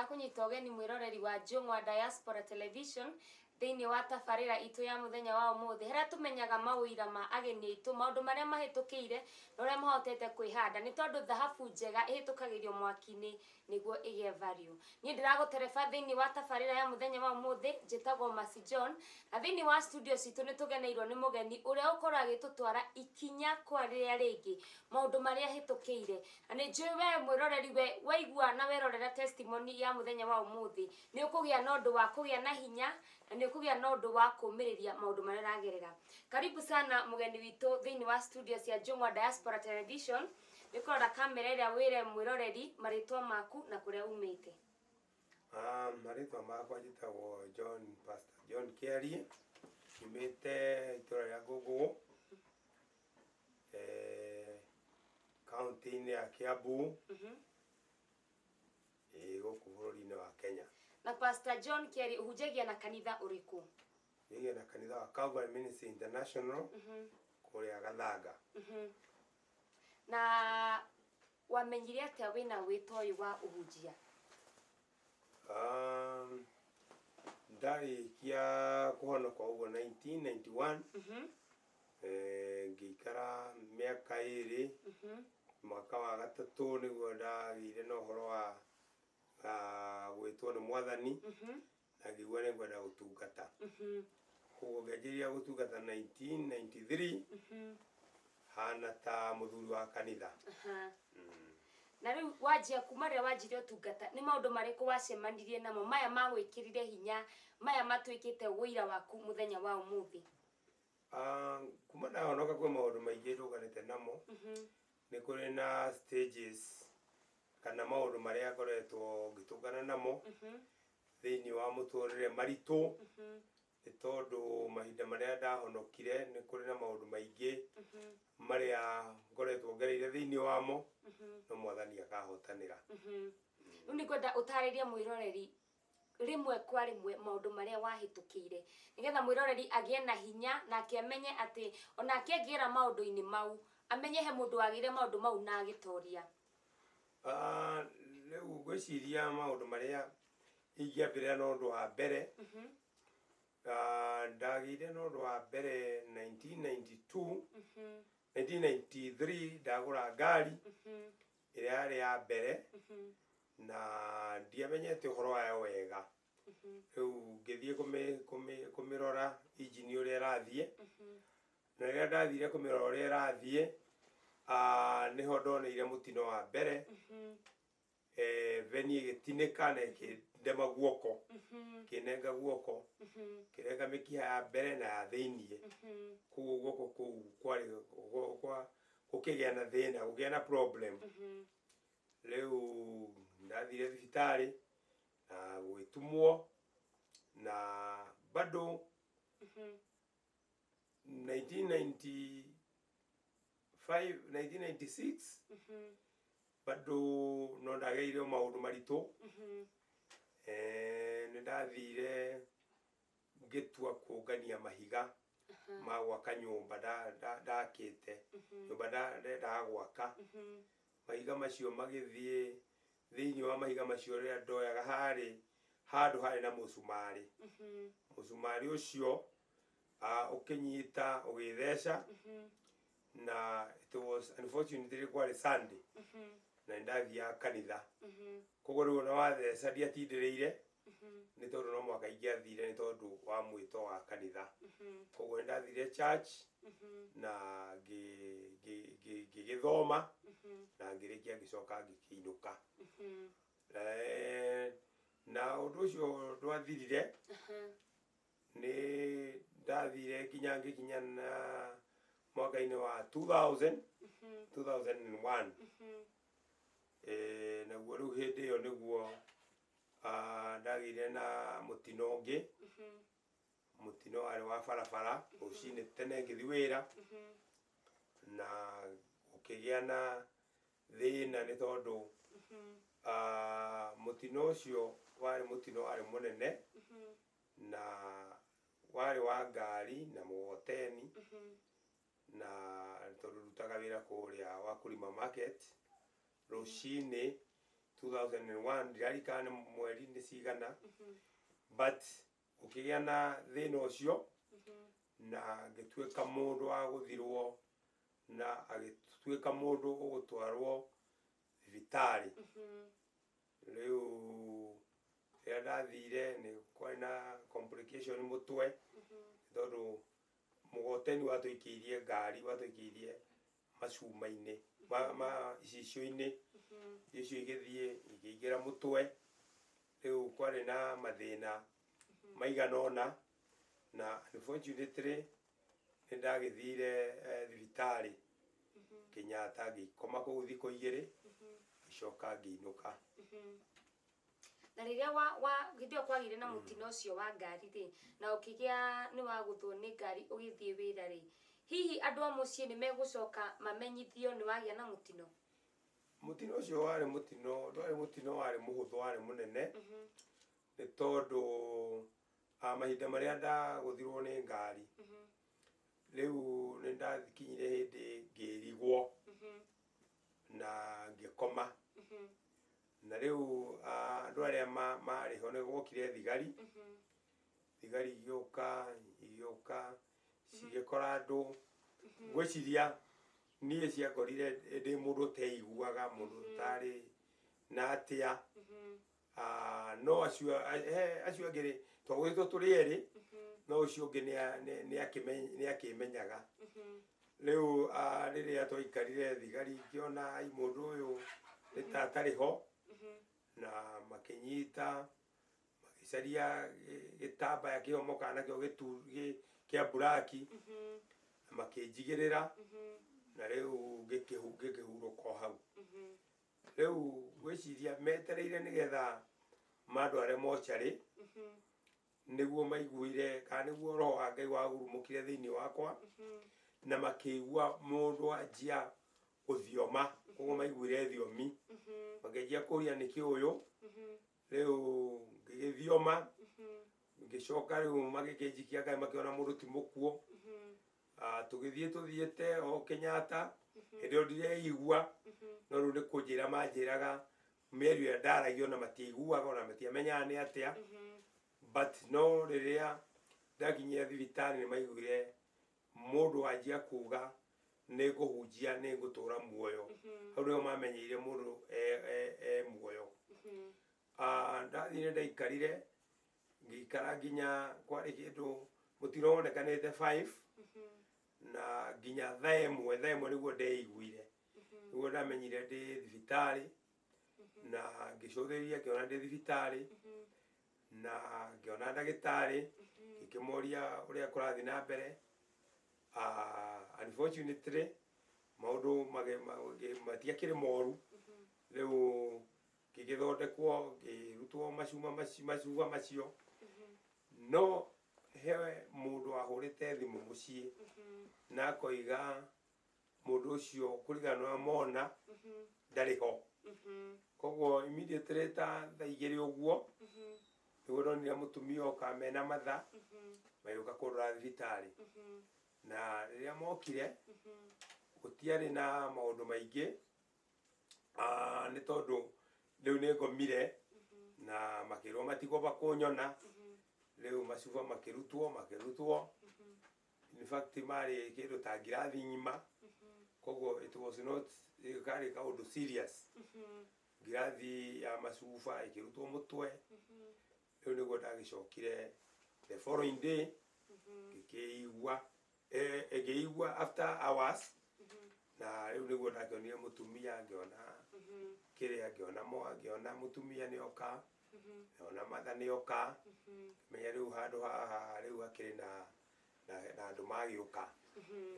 ndakunyita ugeni mwiroreri wa Njung'wa Diaspora Television thini wa tabarira itu ya muthenya wa umuthi hera tumenyaga mawira ma ageni itu maundu maria mahitukire noria mahotete kwihanda ni tondu dhahabu njega ihitukagirio mwakini niguo igie value ni ndiragutereba thini wa tabarira ya muthenya wa umuthi njitagwo Masi John na thini wa studio citu ni tugeneirwo ni mugeni uria ukorwo agitutwara ikinya kwa riria ringi maundu maria hitukire na ni njui we mwiroreri we waigua na werorera testimony ya muthenya wa umuthi ni ukugia nondu wa kugia na hinya na kugia nondu wa kumiriria maundu maria ragerera. Karibu sana mugeni witu thini wa studio cia Njung'wa Diaspora Television. Nikorora kamera ira wire mwiroreri maritwa maku na kuria umite. Maritwa makwa njitagwo Pastor John Kiari. Umite itura ria Ngugu. County ya Kiambu. Guku bururi-ini wa Kenya. Na Pastor John Kiari uhujagia na kanitha uriku? Yeye na kanitha wa Calvary Ministry International kuria Gathanga. Na wamenyire atia wina wito uyu wa uhujia? Ndarikia kuhonoka uguo 1991. Ngikara miaka iri. Mwaka wa gatatu niguo ndagire na uhoro wa gwitwo ni mwathani na ngigua ni ngwenda gutungata. Koguo ngianjiria gutungata 1993 hana ta muthuri wa kanitha. Na riu wajia kuma ria wajire utungata ni maundu mariku wacemanirie namo maya magwikirire hinya maya matwikite wira waku muthenya wa umuthi? Kuma ndahonoka kwa maundu maingi nduganite namo. Ni kuri na stages kana maundu maria ngoretwo ngitungana namo thini wa muturire maritu ni tondu mahinda maria ndahonokire ni kuri na maundu maingi maria ngoretwo ngereire thini wamo no mwathani akahotanira. Riu ni kwenda utaririe mwiroreri rimwe kwa rimwe maundu maria wahitukire nigetha mwiroreri agie na hinya na akiamenye ati ona akigira maundu-ini mau amenye he mundu agire maundu mau na agitoria. Riu gwiciria maundu maria ingiambira no ndu wa mbere. Ndagire no ndu wa mbere 1992. 1993 ndagura ngari iria yari ya mbere na ndiamenyete uhoro wayo wega. Riu ngithie kumirora engine uria irathie na riria ndathire kumirora uria irathie niho ndoneire mutino wa mbere. Veni igitinika na ikindema guoko kinenga guoko kirenga mikiha ya mbere na ya thiini. Koguo guoko kuu kwari gukigia na thina gukia na problem. Riu ndathire thibitari na gwitumwo na bado 1996 bado no ndageire maundu maritu. Ni ndathire ngitua kungania mahiga ma gwaka nyumba ndakite nyumba ndenda gwaka. Mahiga macio magithie thini wa mahiga macio ria ndoyaga hari handu hari na musumari. Musumari ucio ukinyita ugitheca na it was unfortunately kwari Sunday na ndathia kanitha. Koguo riu na watheca ndiatindireire ni tondu no mwaka ingiathire ni tondu wa mwito wa kanitha. Koguo ndathire church na ngigithoma na ngirikia ngicoka ngikiinuka. Na undu ucio ndwathirire ni ndathire nginya na mwaka-ini wa 2001. Naguo riu hindi iyo niguo ndagire na mutino ungi. Mutino wari wa barabara rucini tene ngithi wira na ukigia na thina ni tondu mutino ucio wari mutino wari munene na wari wa ngari na mugoteni na turutaga wira kuria wa Kulima Market. Rucini 2001 ndirarikana mweri nĩ cigana but ũkĩgĩa na thĩna ũcio na ngĩtuĩka mũndũ wa gũthirwo na agĩtuĩka mũndũ ũgũtwarwo thibitarĩ rĩu rĩrĩa ndathire nĩ kwarĩ na complication mũtwe tondũ mũgoteni watũikĩirie ngari watũikĩirie macuma-inĩ icicio-inĩ icio igĩthiĩ ikĩingĩra mũtwe rĩu kwarĩ na mathĩna maigana ũna na unfortunately nĩ ndagĩthire thibitarĩ Kenyatta ngĩkoma kũu thikũ igĩrĩ ngĩcoka ngĩinũka. Na rĩrĩa githĩ kwagire na mũtino ũcio wa ngari rĩ na ũkĩgĩa nĩ wagũthwo nĩ ngari ũgĩthiĩ wĩra rĩ hihi andũ a mũciĩ nĩ megũcoka mamenyithio nĩ wagĩa na mũtino? Mũtino ũcio warĩ mũtino ndwarĩ mũtino warĩ mũhũthũ warĩ mũnene nĩ tondũ mahinda marĩa ndagũthirwo nĩ ngari rĩu nĩ ndakinyire hĩndĩ ngĩrigwo na ngĩkoma na rĩu andũ arĩa marĩ ho nĩ gwokire thigari igĩũka cigĩkora andũ ngwĩciria niĩ ciakorire ndĩ mũndũ ũteiguaga mũndũ ũtarĩ na atĩa no acio angĩ twagũĩtwo tũrĩ erĩ no ũcio ũngĩ nĩ akĩmenyaga rĩu rĩrĩa twaikarire thigari ngĩona mũndũ ũyũ nĩ ta atarĩ ho na makĩnyita magĩcaria gĩtambaya kĩhomokaga nakĩo kĩa buraki makĩnjigĩrĩra na rĩu ngĩkĩhurũka hau rĩu gwĩciria metereire nĩgetha mandware mocarĩ nĩguo maiguire kana nĩguo roho wa Ngai wahurumũkire thĩinĩ wakwa na makĩigua mũndũ anjia gũthioma koguo maiguire thiomi makĩanjia kũria nĩkĩ ũyũ rĩu ngĩgĩthioma ngĩcoka rĩu magĩkĩnjikia Ngai makĩona mũndũ ti mũkuũ tũthiĩte o Kenyatta hĩndĩ ĩyo ndireigua no rĩu nĩ kũnjĩra manjĩraga mĩario ĩrĩa ndaragio na matiaiguaga ona matiamenyaga nĩ atĩa but no rĩrĩa ndakinyire thibitarĩ nĩ maiguire mũndũ wanjia kuga nĩ ngũhunjia nĩ ngũtũra muoyo hau nĩho mamenyeire mũndũ muoyo ndathire ndaikarire ngĩikara nginya kwarĩ kĩndũ mũtino wonekanĩte 5 na nginya thaa ĩmwe nĩguo ndeiguire nĩguo ndamenyire ndĩ thibitarĩ na ngĩcũthĩrĩria ngĩona ndĩ thibitarĩ na ngĩona ndagĩtarĩ ngĩkĩmoria ũrĩa kũrathiĩ na mbere unfortunately maũndũ matiakĩrĩ moru rĩu ngĩgĩthondekwo ngĩrutwo macuba macio no hewe mũndũ wahũrĩte thimũ mũciĩ na akoiga mũndũ ũcio kũringana na mona ndarĩ ho koguo immediately ta thaa igĩrĩ ũguo nĩguo ndonire mũtumia oka mena matha magĩũka kũndora thibitarĩ na rĩrĩa mokire gũtiarĩ na maũndũ maingĩ nĩ tondũ rĩu nĩ ngomire na makĩrwo matigomba kũnyona rĩu macuba makĩrutwo in fact marĩ kĩndũ ta ngirathi ng'ima koguo it was not karĩ kaũndũ serious ngirathi ya macuba ĩkĩrutwo mũtwe rĩu nĩguo ndagĩcokire the following day ngĩigua after hours na rĩu nĩguo ndakĩonire mũtumia ngĩona kĩrĩa ngĩona mũtumia nĩoka ngĩona matha nĩoka menya rĩu handũ haha rĩu hakĩrĩ na andũ magĩũka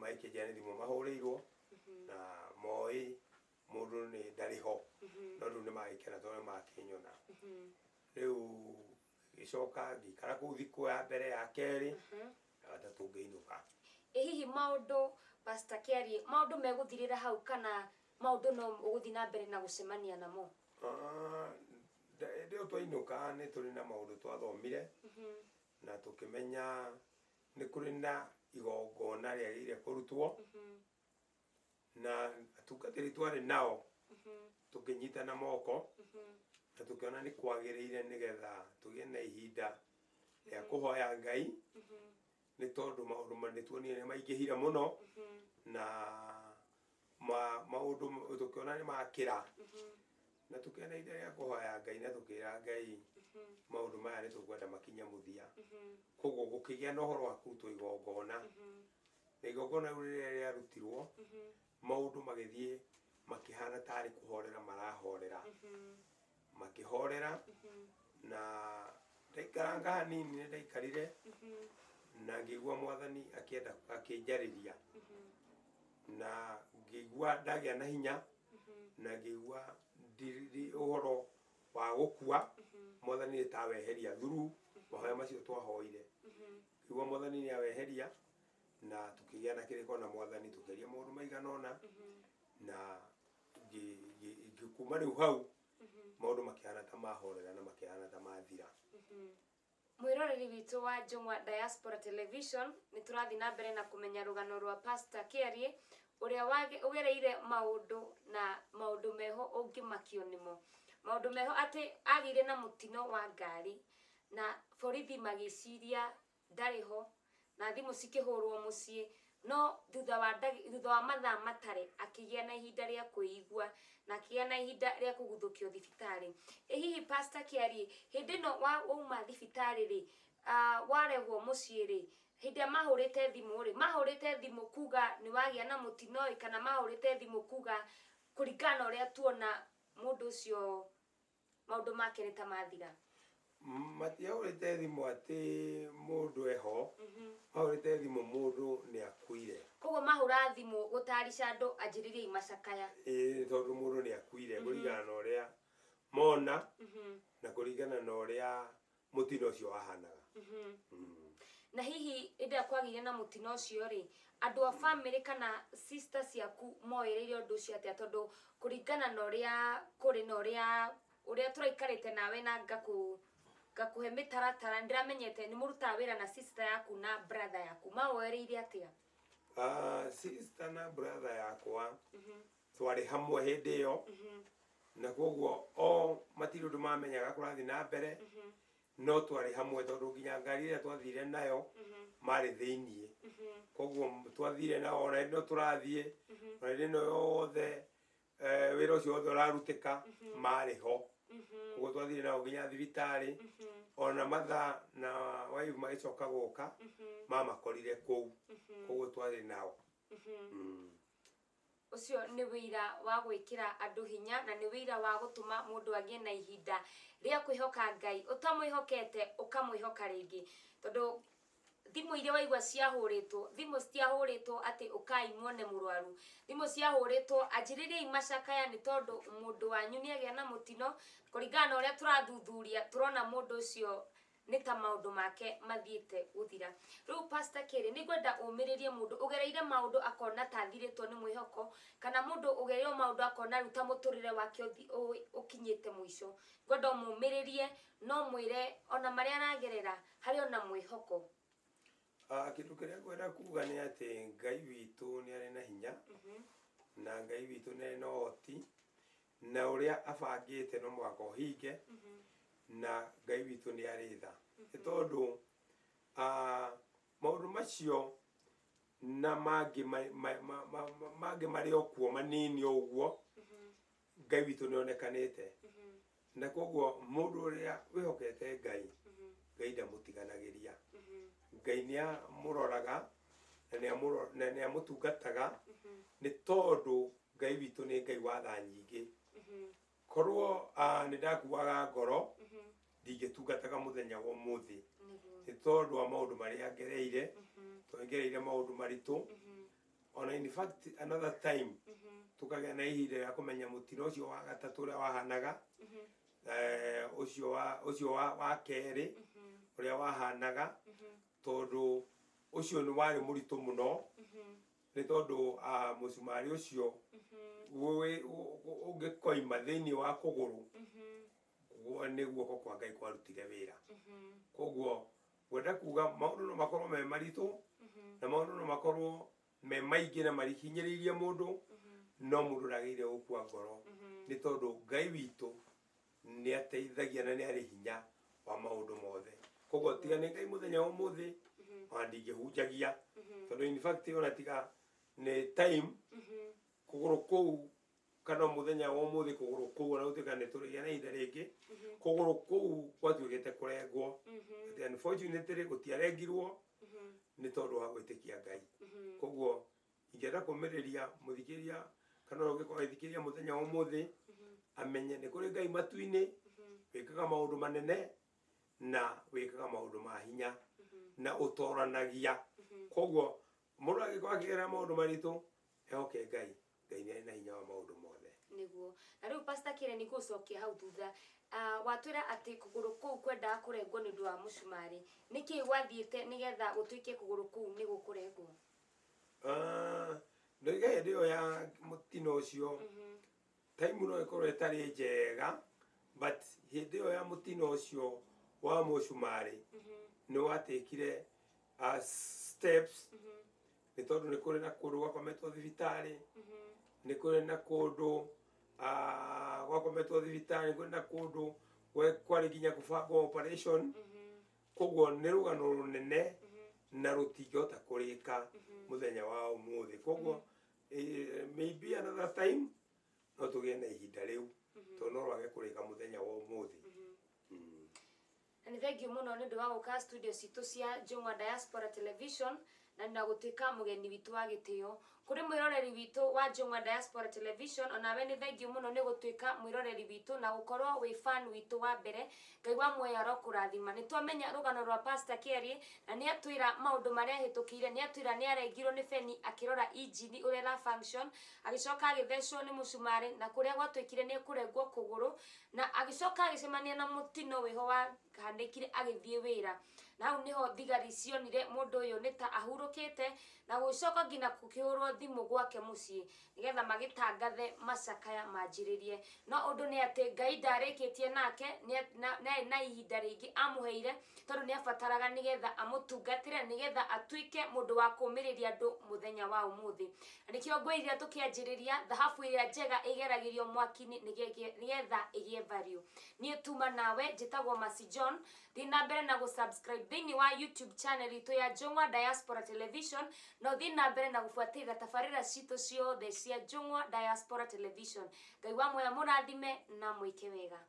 magĩkĩnjĩra nĩ thimũ mahũrĩirwo na moĩ mũndũ nĩ ndarĩ ho no rĩu nĩ magĩkena tondũ nĩ makĩnyona rĩu gĩcoka ngĩikara kũu thikũ ya mbere ya kerĩ ya gatatũ ngĩinũka. Hihi maũndũ Pastor Kĩarie maũndũ megũthirĩra hau kana maũndũ no ũgũthiĩ na mbere na gũcemania namo? Rĩu twainũka nĩ tũrĩ na maũndũ twathomire na tũkĩmenya nĩ kũrĩ na igongona rĩagĩrĩire kũrutwo na atungatĩri twarĩ nao tukinyitana moko na tukiona ni kwagiriire nigetha tugie na ihinda ya kuhoya Ngai ni tondu maundu manituonie ni maingihire muno na maundu tukiona ni makira na tukiona ihinda rĩa kuhoya Ngai na tukira Ngai maundu maya ni tukwenda makinya muthia koguo gukigia na uhoro wa kurutwo igongona na igongona rĩrĩa rĩarutirwo maundu magithie makihana tari kuhorera marahorera makihorera na ndaikaranga hanini ni ndaikarire na ngĩigua Mwathani akienda akinjariria na ngĩigua ndagia na hinya na ngĩigua uhoro wa gukua Mwathani taweheria thuru mahoya macio twahoire ngĩigua Mwathani ni aweheria na tukigia na kiriko na Mwathani tukeria maundu maiganona na ngĩkuma rĩu hau maundu makihana ta mahorera na makihana ta mathira. Mwiroreri witu wa Njung'wa Diaspora Television ni turathi na mbere na kumenya rugano rwa Pastor Kiarie uria ugereire maundu meho ungimakio nimo maundu meho ati agire na mutino wa ngari na borithi magiciria ndariho na thimu cikihurwo mucii no thutha wa mathaa matare akigia na ihinda ria kuigua na akigia na ihinda ria kuguthukio thibitari. Hihi Pastor Kiarie hindi no wa uma thibitari ri warehwo mucii ri hindi mahurite thimu ri mahurite thimu kuga ni wagia na mutino kana mahurite thimu kuga kuringana uria tuona mundu ucio maundu make ni ta mathira? Matiahurite thimu ati mundu eho mahurite thimu mundu ni akuire koguo mahura thimu gutarica andu anjiririe macakaya tondu mundu ni akuire kuringana na uria mona na kuringana na uria mutino ucio wahanaga. Na hihi ida kwagire na mutino ucio ri andu a family kana sisters yaku moereire undu ucio atia tondu kuringana na uria kuri na uria turaikarite nawe na gakuhe mitaratara ndiramenyete ni muruta wira na sister yaku na brother yaku maoereire atia? Sister na brother yakwa twari hamwe hindi iyo na koguo o matiri undu mamenyaga kurathi na mbere no twari hamwe tondu nginya ngari ria twathire nayo mari thiinie koguo twathire nao na no turathie na rino yothe wira ucio wothe urarutika mari ho koguo twathire nao nginya thibitari ona mathaa na waivu magicoka guka mamakorire kou koguo twari nao. Ucio ni wira wa gwikira andu hinya na ni wira wa gutuma mundu agie na ihinda ria kwihoka Ngai utamwihokete ukamwihoka ringi tondu thimu iria waigua ciahuritwo thimu ciahuritwo ati ukai muone murwaru thimu ciahuritwo anjiririe macakaya ni tondu mundu wanyu ni agia na mutino kuringana uria turathuthuria turona mundu ucio ni ta maundu make mathiete guthira. Riu Pastor Kiarie ni gwenda umiririe mundu ugereire maundu akona tathiritwo ni mwihoko kana mundu ugereire maundu akona ruta muturire wake ukinyite mwisho gwenda umumiririe no mwire ona maria aragerera hari ona mwihoko? Kindu kiria ngwenda kuga ni ati Ngai witu ni ari na hinya na Ngai witu ni na hoti na uria abangite no mwaka uhinge na Ngai witu ni ari tha tondu maundu macio na mangi mari okuo manini uguo Ngai witu ni onekanite na koguo mundu uria wihokete Ngai Ngai ndamutiganagĩria Ngai ni amuroraga na ni amutungataga ni tondu Ngai witu ni Ngai wa tha nyingi korwo ni ndakuaga ngoro ndingĩtungataga muthenya wa umuthi ni tondu wa maundu maria ngereire twengereire maundu maritu ona in fact another time tukagĩa na ihinda rĩa kumenya mutino ucio wa gatatu uria wahanaga ucio wa keri uria wahanaga tondu ucio ni wari muritu muno ni tondu musumari ucio ungikoima thiini wa kuguru ni guoko kwa Ngai kwarutire wira koguo gwenda kuga maundu no makorwo me maritu na maundu no makorwo me maingi na marihinyiririe mundu no mundu ndagire gukua ngoro ni tondu Ngai witu ni ateithagia na ni ari hinya wa maundu mothe koguo tiga ni Ngai muthenya umuthi ndingihunjagia tondu in fact ona tiga ni time kuguru kou kana muthenya wa umuthi kuguru kou na utika ni turigia na ihinda ringi kuguru kou gwatuikite kurengwo unfortunately gutiarengirwo ni tondu wa gwitikia Ngai koguo ingenda kumiriria muthikiria kana ugikora ithikiria muthenya wa umuthi amenye ni kuri Ngai matuini wikaga maundu manene na wikaga maundu ma hinya na utoranagia koguo mundu agikora kigera maundu maritu ehoke Ngai Ngai na hinya wa maundu mothe niguo na riu pastor kire ni gucokia hau thutha watwira ati kuguru kuu kwenda kurengwo ni ndu wa mucumari niki gwathiite nigetha gutuike kuguru kuu ni gukurengwo ndoiga ndio ya mutino ucio time no ikorwo itari njega but ndio ya mutino ucio wa mucumari ni watekire steps ni tondu ni kuri na kundu gwakometwo thibitari ni kuri na kundu gwakometwo thibitari ni kuri na kundu kwari nginya kubangwo operation koguo ni rugano runene na rutingihota kurika muthenya wa umuthi koguo maybe another time no tugie na ihinda riu tondu no rwage kurika muthenya wa umuthi and thank you muno ni ndu wa guka studio citu cia Njung'wa Diaspora Television na ndagutika mugeni witu wa gitio kuri mwiroreri witu wa Njung'wa Diaspora Television onawe ni thank you muno ni gutuika mwiroreri witu na gukorwo wi fan witu wa mbere Ngai wa muoyo rokurathima ni twamenya rugano rwa Pastor Kerry na ni atwira maundu maria hitukire ni atwira ni arengirwo ni feni akirora engine urera function agicoka agithecwo ni mucumari na kuria gwatwikire ni kurengwo kuguru na agicoka agicemania na mutino wiho wa handikire agithie wira na au niho thigari cionire mundu uyu ni ta ahurukite na gucoka ngina kukihurwo thimu gwake mucii nigetha magitangathe macakaya manjiririe no undu ni ati Ngai ndarikitie nake na ihinda ringi amuheire tondu ni abataraga nigetha amutungatire nigetha atuike mundu wa kumiriria andu muthenya wa umuthi nikio ngwiriria tukianjiriria dhahabu iria njega igeragirio mwakini nigetha igie value ni tuma nawe njitagwo Masi John thina mbere na gusubscribe thini wa YouTube channel itu ya Njung'wa Diaspora Television no thina mbere na gufuatira tafarira citu ciothe cia Njung'wa Diaspora Television Ngai wa muoyo murathime na mwike wega.